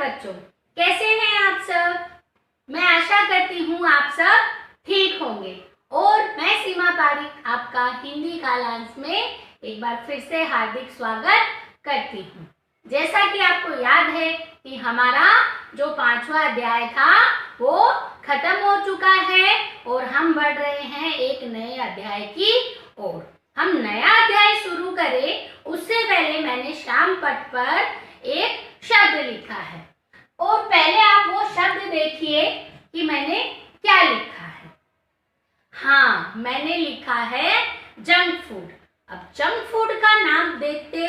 बच्चों, कैसे हैं आप सब। मैं आशा करती हूँ आप सब ठीक होंगे और मैं सीमा पारिक आपका हिंदी कालांश में एक बार फिर से हार्दिक स्वागत करती हूँ। जैसा कि आपको याद है कि हमारा जो 5वां अध्याय था वो खत्म हो चुका है और हम बढ़ रहे हैं एक नए अध्याय की ओर। हम नया अध्याय शुरू करें उससे पहले मैंने श्याम पट पर एक शब्द लिखा है और पहले आप वो शब्द देखिए कि मैंने क्या लिखा है। हाँ, मैंने लिखा है जंक फूड। अब जंक फूड का नाम देखते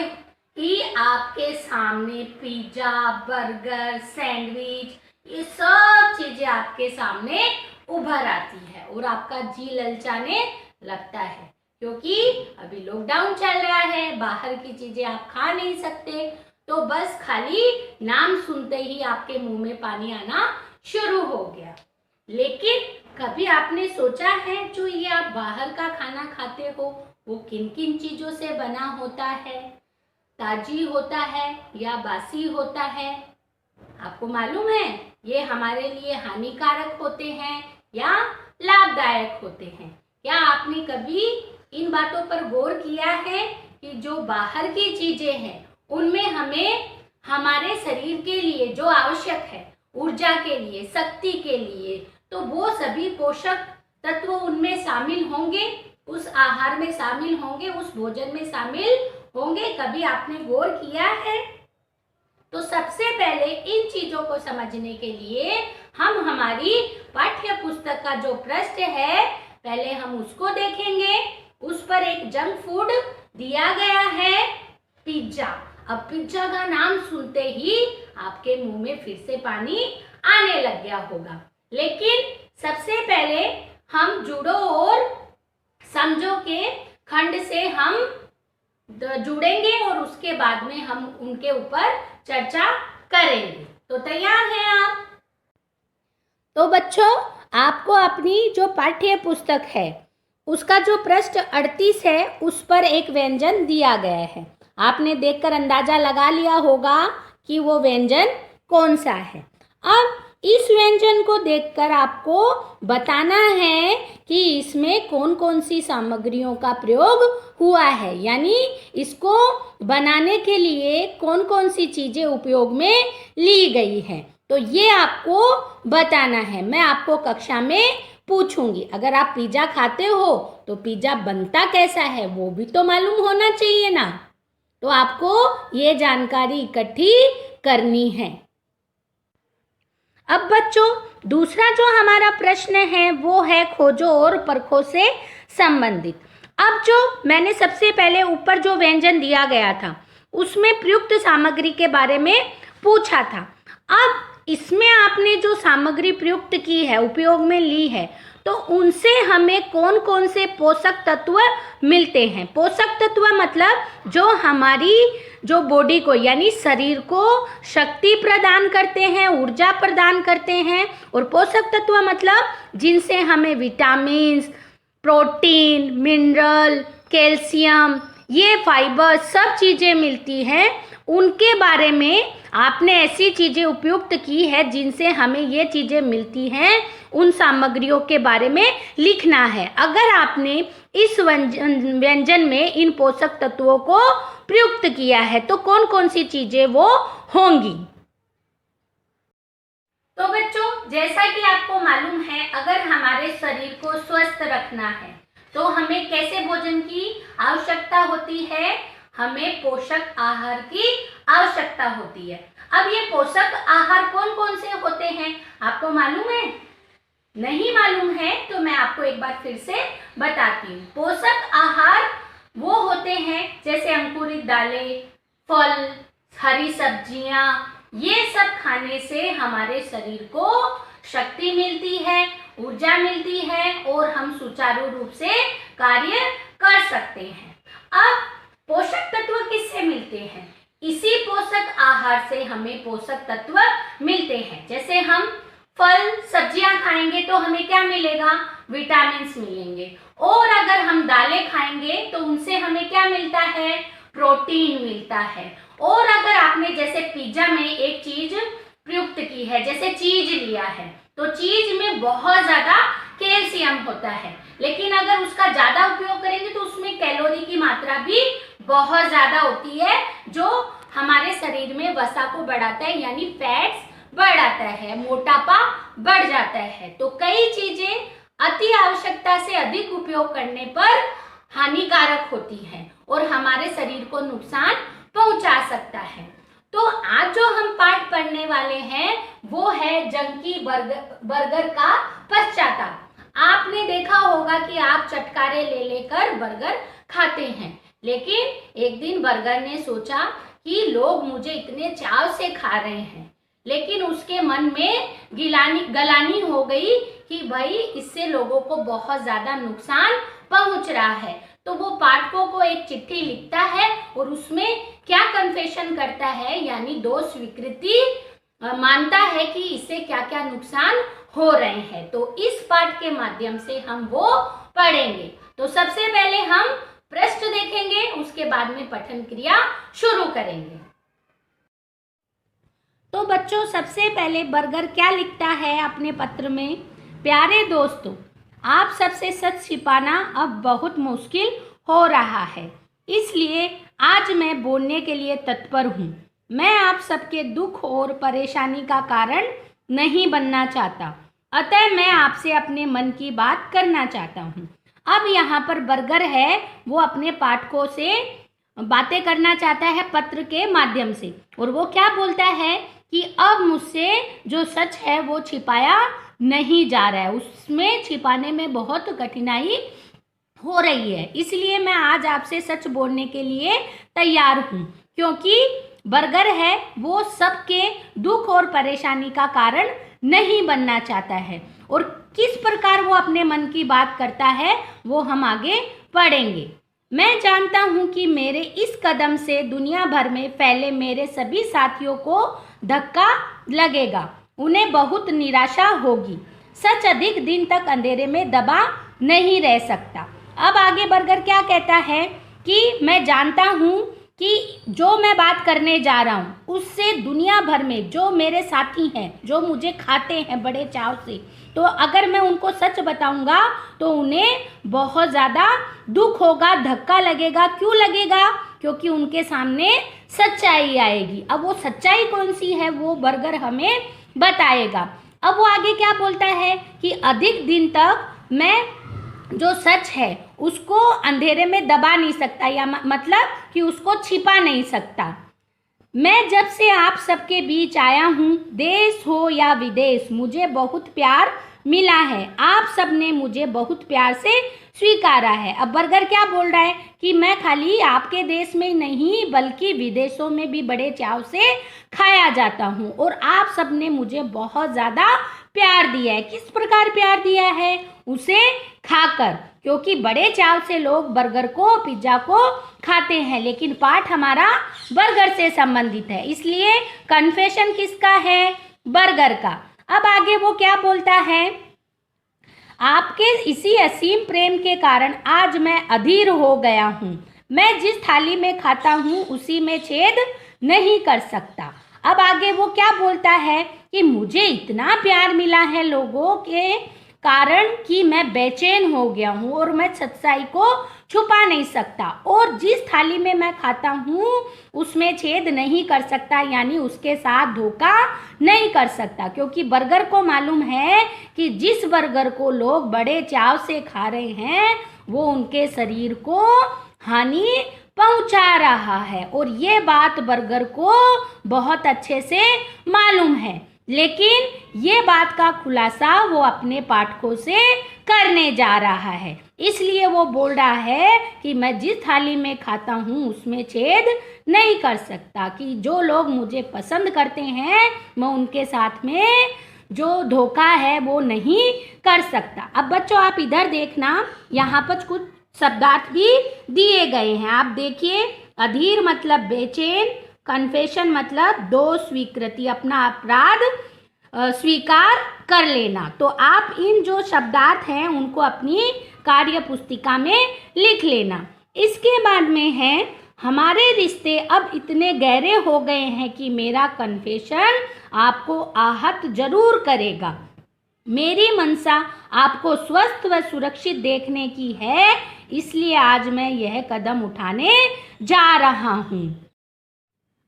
ही आपके सामने पिज्जा, बर्गर, सैंडविच, ये सब चीजें आपके सामने उभर आती है और आपका जी ललचाने लगता है, क्योंकि अभी लॉकडाउन चल रहा है, बाहर की चीजें आप खा नहीं सकते, तो बस खाली नाम सुनते ही आपके मुंह में पानी आना शुरू हो गया। लेकिन कभी आपने सोचा है जो ये आप बाहर का खाना खाते हो वो किन किन चीजों से बना होता है? ताजी होता है या बासी होता है? आपको मालूम है ये हमारे लिए हानिकारक होते हैं या लाभदायक होते हैं? क्या आपने कभी इन बातों पर गौर किया है कि जो बाहर की चीजें हैं उनमें हमें हमारे शरीर के लिए जो आवश्यक है, ऊर्जा के लिए, शक्ति के लिए, तो वो सभी पोषक तत्व उनमें शामिल होंगे, उस आहार में शामिल होंगे, उस भोजन में शामिल होंगे? कभी आपने गौर किया है? तो सबसे पहले इन चीजों को समझने के लिए हम हमारी पाठ्य पुस्तक का जो पृष्ठ है पहले हम उसको देखेंगे। उस पर एक जंक फूड दिया गया है, पिज्जा। अब पिज्जा का नाम सुनते ही आपके मुंह में फिर से पानी आने लग गया होगा। लेकिन सबसे पहले हम जुड़ो और समझो के खंड से हम जुड़ेंगे और उसके बाद में हम उनके ऊपर चर्चा करेंगे। तो तैयार हैं आप? तो बच्चों, आपको अपनी जो पाठ्य पुस्तक है उसका जो पृष्ठ 38 है उस पर एक व्यंजन दिया गया है। आपने देखकर अंदाजा लगा लिया होगा कि वो व्यंजन कौन सा है। अब इस व्यंजन को देखकर आपको बताना है कि इसमें कौन कौन सी सामग्रियों का प्रयोग हुआ है, यानी इसको बनाने के लिए कौन कौन सी चीजें उपयोग में ली गई हैं। तो ये आपको बताना है। मैं आपको कक्षा में पूछूंगी, अगर आप पिज्जा खाते हो तो पिज्जा बनता कैसा है वो भी तो मालूम होना चाहिए ना। तो आपको ये जानकारी इकट्ठी करनी है। अब बच्चों, दूसरा जो हमारा प्रश्न है वो है खोजो और परखो से संबंधित। अब जो मैंने सबसे पहले ऊपर जो व्यंजन दिया गया था उसमें प्रयुक्त सामग्री के बारे में पूछा था। अब इसमें आपने जो सामग्री प्रयुक्त की है, उपयोग में ली है, तो उनसे हमें कौन कौन से पोषक तत्व मिलते हैं। पोषक तत्व मतलब जो हमारी जो बॉडी को यानी शरीर को शक्ति प्रदान करते हैं, ऊर्जा प्रदान करते हैं। और पोषक तत्व मतलब जिनसे हमें विटामिन्स, प्रोटीन, मिनरल, कैल्शियम, ये फाइबर सब चीज़ें मिलती हैं, उनके बारे में आपने ऐसी चीज़ें उपयुक्त की है जिनसे हमें ये चीज़ें मिलती हैं, उन सामग्रियों के बारे में लिखना है। अगर आपने इस व्यंजन में इन पोषक तत्वों को प्रयुक्त किया है तो कौन कौन सी चीज़ें वो होंगी। तो बच्चों, जैसा कि आपको मालूम है, अगर हमारे शरीर को स्वस्थ रखना है तो हमें कैसे भोजन की आवश्यकता होती है? हमें पोषक आहार की आवश्यकता होती है। अब ये पोषक आहार कौन कौन से होते हैं आपको मालूम है? नहीं मालूम है तो मैं आपको एक बार फिर से बताती हूँ। पोषक आहार वो होते हैं जैसे अंकुरित दालें, फल, हरी सब्जियां, ये सब खाने से हमारे शरीर को शक्ति मिलती है, ऊर्जा मिलती है और हम सुचारू रूप से कार्य कर सकते हैं। अब पोषक तत्व किससे मिलते हैं? इसी पोषक आहार से हमें पोषक तत्व मिलते हैं। जैसे हम फल सब्जियां खाएंगे तो हमें क्या मिलेगा? विटामिन्स मिलेंगे। और अगर हम दालें खाएंगे तो उनसे हमें क्या मिलता है? प्रोटीन मिलता है। और अगर आपने जैसे पिज्जा में एक चीज है। तो चीज में बहुत ज्यादा कैल्शियम होता है, लेकिन अगर उसका ज्यादा उपयोग करेंगे तो उसमें कैलोरी की मात्रा भी बहुत ज्यादा होती है, जो हमारे शरीर में वसा को बढ़ाता है, यानी फैट्स बढ़ाता है, मोटापा बढ़ जाता है। तो कई चीजें अति आवश्यकता से अधिक उपयोग करने पर हानिकारक होती हैं और हमारे शरीर को नुकसान पहुंचा सकता है। तो आज जो हम पाठ पढ़ने वाले हैं वो है जंकी बर्गर का पश्चाताप। आपने देखा होगा कि आप चटकारे ले लेकर बर्गर खाते हैं, लेकिन एक दिन बर्गर ने सोचा कि लोग मुझे इतने चाव से खा रहे हैं, लेकिन उसके मन में गलानी हो गई कि भाई इससे लोगों को बहुत ज्यादा नुकसान पहुंच रहा है। तो वो पाठकों को एक चिट्ठी लिखता है और उसमें क्या कन्फेशन करता है, यानी दोष स्वीकृति मानता है कि इससे क्या क्या नुकसान हो रहे हैं। तो इस पाठ के माध्यम से हम वो पढ़ेंगे। तो सबसे पहले हम पृष्ठ देखेंगे, उसके बाद में पठन क्रिया शुरू करेंगे। तो बच्चों, सबसे पहले बर्गर क्या लिखता है अपने पत्र में? प्यारे दोस्तों, आप सबसे सच छिपाना अब बहुत मुश्किल हो रहा है, इसलिए आज मैं बोलने के लिए तत्पर हूँ। मैं आप सबके दुख और परेशानी का कारण नहीं बनना चाहता, अतः मैं आपसे अपने मन की बात करना चाहता हूँ। अब यहाँ पर बर्गर है, वो अपने पाठकों से बातें करना चाहता है पत्र के माध्यम से, और वो क्या बोलता है कि अब मुझसे जो सच है वो छिपाया नहीं जा रहा है, उसमें छिपाने में बहुत कठिनाई हो रही है, इसलिए मैं आज आपसे सच बोलने के लिए तैयार हूँ। क्योंकि बर्गर है वो सबके दुख और परेशानी का कारण नहीं बनना चाहता है, और किस प्रकार वो अपने मन की बात करता है वो हम आगे पढ़ेंगे। मैं जानता हूँ कि मेरे इस कदम से दुनिया भर में फैले मेरे सभी साथियों को धक्का लगेगा, उन्हें बहुत निराशा होगी। सच अधिक दिन तक अंधेरे में दबा नहीं रह सकता। अब आगे बर्गर क्या कहता है कि मैं जानता हूँ कि जो मैं बात करने जा रहा हूँ उससे दुनिया भर में जो मेरे साथी हैं, जो मुझे खाते हैं बड़े चाव से, तो अगर मैं उनको सच बताऊंगा तो उन्हें बहुत ज़्यादा दुख होगा, धक्का लगेगा। क्यों लगेगा? क्योंकि उनके सामने सच्चाई आएगी। अब वो सच्चाई कौन सी है वो बर्गर हमें बताएगा। अब वो आगे क्या बोलता है कि अधिक दिन तक मैं जो सच है उसको अंधेरे में दबा नहीं सकता, या मतलब कि उसको छिपा नहीं सकता। मैं जब से आप सबके बीच आया हूँ, देश हो या विदेश, मुझे बहुत प्यार मिला है। आप सब ने मुझे बहुत प्यार से स्वीकारा है। अब बर्गर क्या बोल रहा है कि मैं खाली आपके देश में नहीं बल्कि विदेशों में भी बड़े चाव से खाया जाता हूँ, और आप सब ने मुझे बहुत ज़्यादा प्यार दिया है। किस प्रकार प्यार दिया है? उसे खाकर, क्योंकि बड़े चाव से लोग बर्गर को, पिज्ज़ा को खाते हैं, लेकिन पाठ हमारा बर्गर से संबंधित है, इसलिए कन्फेशन किसका है? बर्गर का। अब आगे वो क्या बोलता है? आपके इसी असीम प्रेम के कारण आज मैं अधीर हो गया हूँ। मैं जिस थाली में खाता हूँ उसी में छेद नहीं कर सकता। अब आगे वो क्या बोलता है कि मुझे इतना प्यार मिला है लोगों के कारण कि मैं बेचैन हो गया हूँ और मैं सच्चाई को छुपा नहीं सकता, और जिस थाली में मैं खाता हूँ उसमें छेद नहीं कर सकता, यानी उसके साथ धोखा नहीं कर सकता। क्योंकि बर्गर को मालूम है कि जिस बर्गर को लोग बड़े चाव से खा रहे हैं वो उनके शरीर को हानि पहुंचा रहा है, और ये बात बर्गर को बहुत अच्छे से मालूम है, लेकिन ये बात का खुलासा वो अपने पाठकों से करने जा रहा है। इसलिए वो बोल रहा है कि मैं जिस थाली में खाता हूँ उसमें छेद नहीं कर सकता, कि जो लोग मुझे पसंद करते हैं मैं उनके साथ में जो धोखा है वो नहीं कर सकता। अब बच्चों आप इधर देखना, यहाँ पर कुछ शब्दार्थ भी दिए गए हैं। आप देखिए, अधीर मतलब बेचैन, कन्फेशन मतलब दोष स्वीकृति, अपना अपराध स्वीकार कर लेना। तो आप इन जो शब्दार्थ हैं उनको अपनी कार्य पुस्तिका में लिख लेना। इसके बाद में है हमारे रिश्ते अब इतने गहरे हो गए हैं कि मेरा कन्फेशन आपको आहत जरूर करेगा। मेरी मंशा आपको स्वस्थ व सुरक्षित देखने की है, इसलिए आज मैं यह कदम उठाने जा रहा हूँ।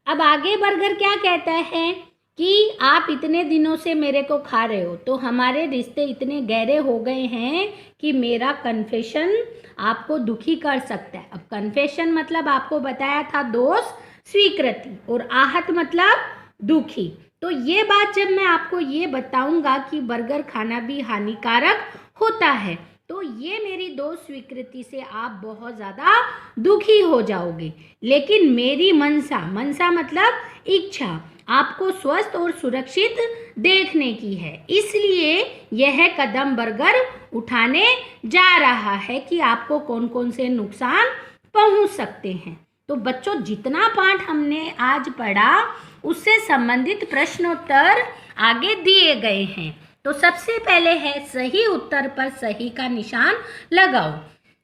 अब आगे बर्गर क्या कहता है कि आप इतने दिनों से मेरे को खा रहे हो, तो हमारे रिश्ते इतने गहरे हो गए हैं कि मेरा कन्फेशन आपको दुखी कर सकता है। अब कन्फेशन मतलब आपको बताया था दोष, स्वीकृति, और आहत मतलब दुखी। तो ये बात जब मैं आपको ये बताऊंगा कि बर्गर खाना भी हानिकारक होता है, तो ये मेरी दोस्त स्वीकृति से आप बहुत ज़्यादा दुखी हो जाओगे। लेकिन मेरी मंशा मतलब इच्छा आपको स्वस्थ और सुरक्षित देखने की है, इसलिए यह कदम बर्गर उठाने जा रहा है कि आपको कौन कौन से नुकसान पहुंच सकते हैं। तो बच्चों, जितना पाठ हमने आज पढ़ा उससे संबंधित प्रश्नोत्तर आगे दिए गए हैं। तो सबसे पहले है सही उत्तर पर सही का निशान लगाओ।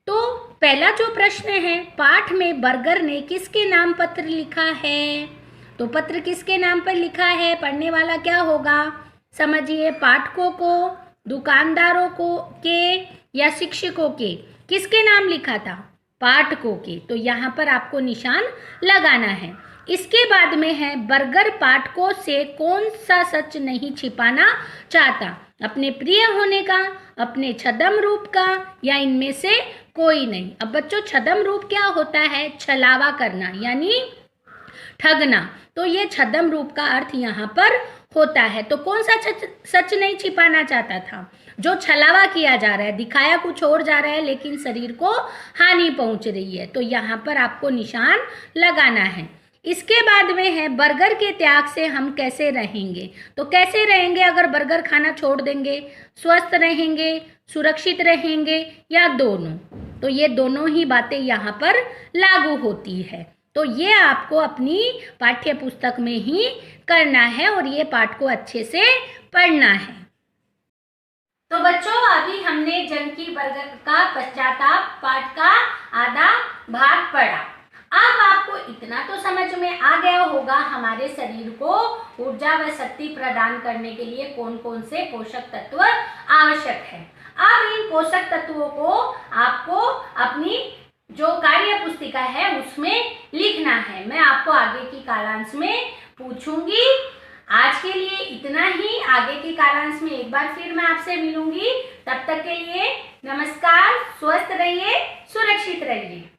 तो पहला जो प्रश्न है, पाठ में बर्गर ने किसके नाम पत्र लिखा है? तो पत्र किसके नाम पर लिखा है? पढ़ने वाला क्या होगा? समझिए, पाठकों को, दुकानदारों को के या शिक्षकों के? किसके नाम लिखा था? पाठकों के। तो यहाँ पर आपको निशान लगाना है। इसके बाद में है बर्गर पाठकों से कौन सा सच नहीं छिपाना चाहता? अपने प्रिय होने का, अपने छद्म रूप का, या इनमें से कोई नहीं। अब बच्चों, छद्म रूप क्या होता है? छलावा करना यानी ठगना। तो ये छद्म रूप का अर्थ यहाँ पर होता है। तो कौन सा सच नहीं छिपाना चाहता था? जो छलावा किया जा रहा है, दिखाया कुछ और जा रहा है लेकिन शरीर को हानि पहुंच रही है, तो यहाँ पर आपको निशान लगाना है। इसके बाद में है बर्गर के त्याग से हम कैसे रहेंगे? तो कैसे रहेंगे अगर बर्गर खाना छोड़ देंगे? स्वस्थ रहेंगे, सुरक्षित रहेंगे, या दोनों? तो ये दोनों ही बातें यहाँ पर लागू होती है। तो ये आपको अपनी पाठ्य पुस्तक में ही करना है और ये पाठ को अच्छे से पढ़ना है। तो बच्चों, अभी हमने जंकी बर्गर का पश्चाताप पाठ का आधा भाग पढ़ा। अब आपको इतना तो समझ में आ गया होगा हमारे शरीर को ऊर्जा व शक्ति प्रदान करने के लिए कौन कौन से पोषक तत्व आवश्यक है। अब इन पोषक तत्वों को आपको अपनी जो कार्य पुस्तिका है उसमें लिखना है। मैं आपको आगे की कालांश में पूछूंगी। आज के लिए इतना ही। आगे की कालांश में एक बार फिर मैं आपसे मिलूंगी। तब तक के लिए नमस्कार। स्वस्थ रहिए, सुरक्षित रहिए।